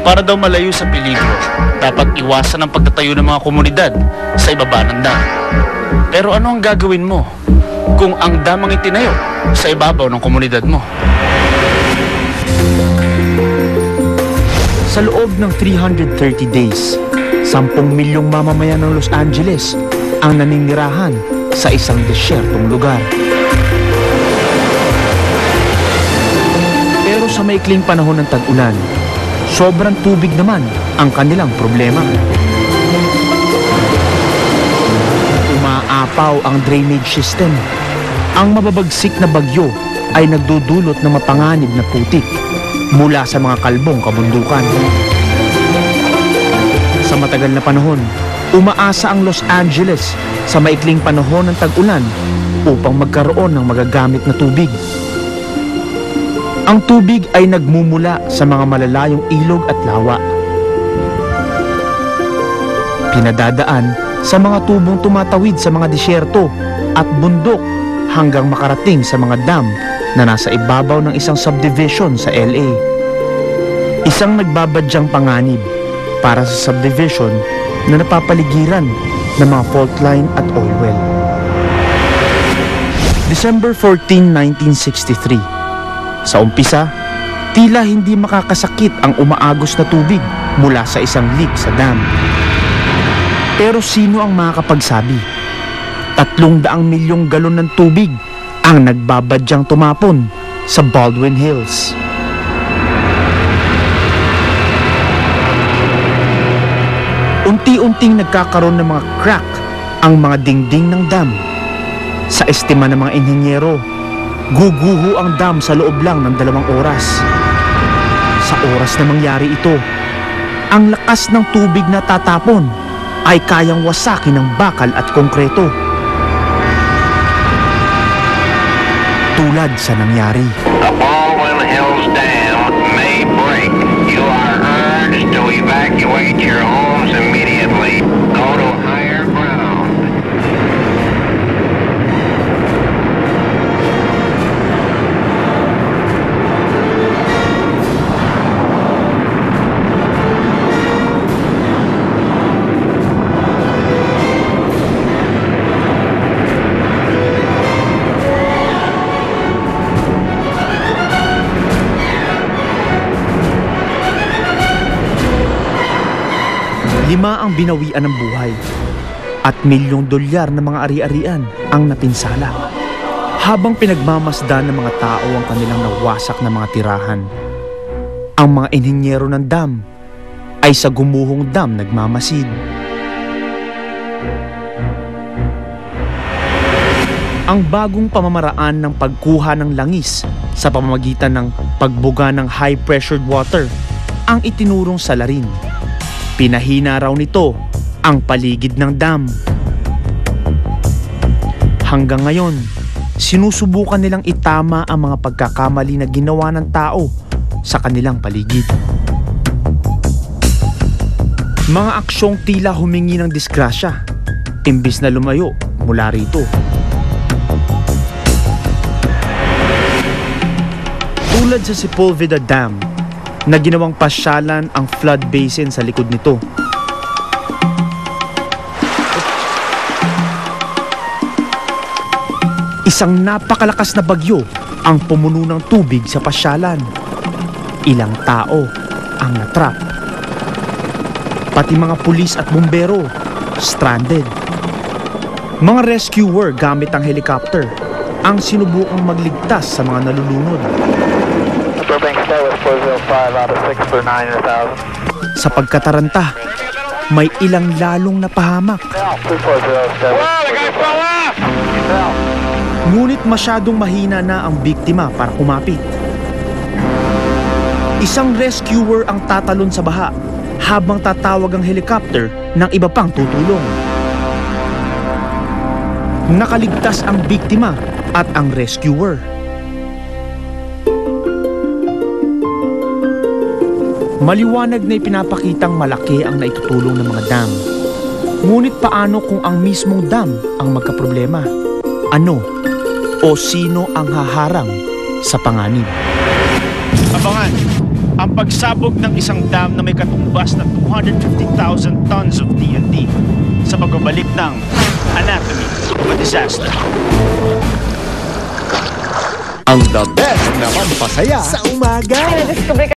Para daw malayo sa peligro, dapat iwasan ang pagtatayo ng mga komunidad sa ibaba ng dam. Pero ano ang gagawin mo kung ang dam ang itinayo sa ibabaw ng komunidad mo? Sa loob ng 330 days, 10 milyong mamamayan ng Los Angeles ang naninirahan sa isang desyertong lugar. Pero sa maikling panahon ng tag-ulan, sobrang tubig naman ang kanilang problema. Umaapaw ang drainage system. Ang mababagsik na bagyo ay nagdudulot ng mapanganib na putik mula sa mga kalbong kabundukan. Sa matagal na panahon, umaasa ang Los Angeles sa maikling panahon ng tag-ulan upang magkaroon ng magagamit na tubig. Ang tubig ay nagmumula sa mga malalayong ilog at lawa. Pinadadaan sa mga tubong tumatawid sa mga disyerto at bundok hanggang makarating sa mga dam na nasa ibabaw ng isang subdivision sa LA. Isang nagbabadyang panganib para sa subdivision na napapaligiran ng mga fault line at oil well. December 14, 1963. Sa umpisa, tila hindi makakasakit ang umaagos na tubig mula sa isang leak sa dam. Pero sino ang makakapagsabi? 300 milyong galon ng tubig ang nagbabadyang tumapon sa Baldwin Hills. Unti-unting nagkakaroon ng mga crack ang mga dingding ng dam. Sa estima ng mga inhenyero, guguho ang dam sa loob lang ng 2 oras. Sa oras na mangyari ito, ang lakas ng tubig na tatapon ay kayang wasakin ng bakal at konkreto. Tulad sa nangyari. The Baldwin Hills Dam may break. You are urged to evacuate your homes immediately. Go to higher ground. Lima ang binawian ng buhay at $1,000,000 na mga ari-arian ang napinsala. Habang pinagmamasdan ng mga tao ang kanilang nawasak na mga tirahan, ang mga inhenyero ng dam ay sa gumuhong dam nagmamasid. Ang bagong pamamaraan ng pagkuha ng langis sa pamamagitan ng pagbuga ng high-pressured water ang itinurong salarin. Pinahina raw nito ang paligid ng dam. Hanggang ngayon, sinusubukan nilang itama ang mga pagkakamali na ginawa ng tao sa kanilang paligid. Mga aksyong tila humingi ng disgrasya, imbis na lumayo mula rito. Tulad sa Sepulveda Dam, na ginawang pasyalan ang flood basin sa likod nito. Isang napakalakas na bagyo ang pumuno ng tubig sa pasyalan. Ilang tao ang natrap. Pati mga pulis at bumbero, stranded. Mga rescuer gamit ang helicopter ang sinubukang magligtas sa mga nalulunod. Sa pagkataranta, may ilang lalong napahamak. Ngunit masyadong mahina na ang biktima para kumapit. Isang rescuer ang tatalon sa baha habang tatawag ang helicopter ng iba pang tutulong. Nakaligtas ang biktima at ang rescuer. Maliwanag na ipinapakitang malaki ang naitutulong ng mga dam. Ngunit paano kung ang mismong dam ang magkaproblema? Ano o sino ang haharang sa panganib? Abangan! ang pagsabog ng isang dam na may katumbas na 250,000 tons of TNT sa pagbabalik ng Anatomy of a Disaster. Ang the best naman pasaya Sa umaga. Ay, nadiscover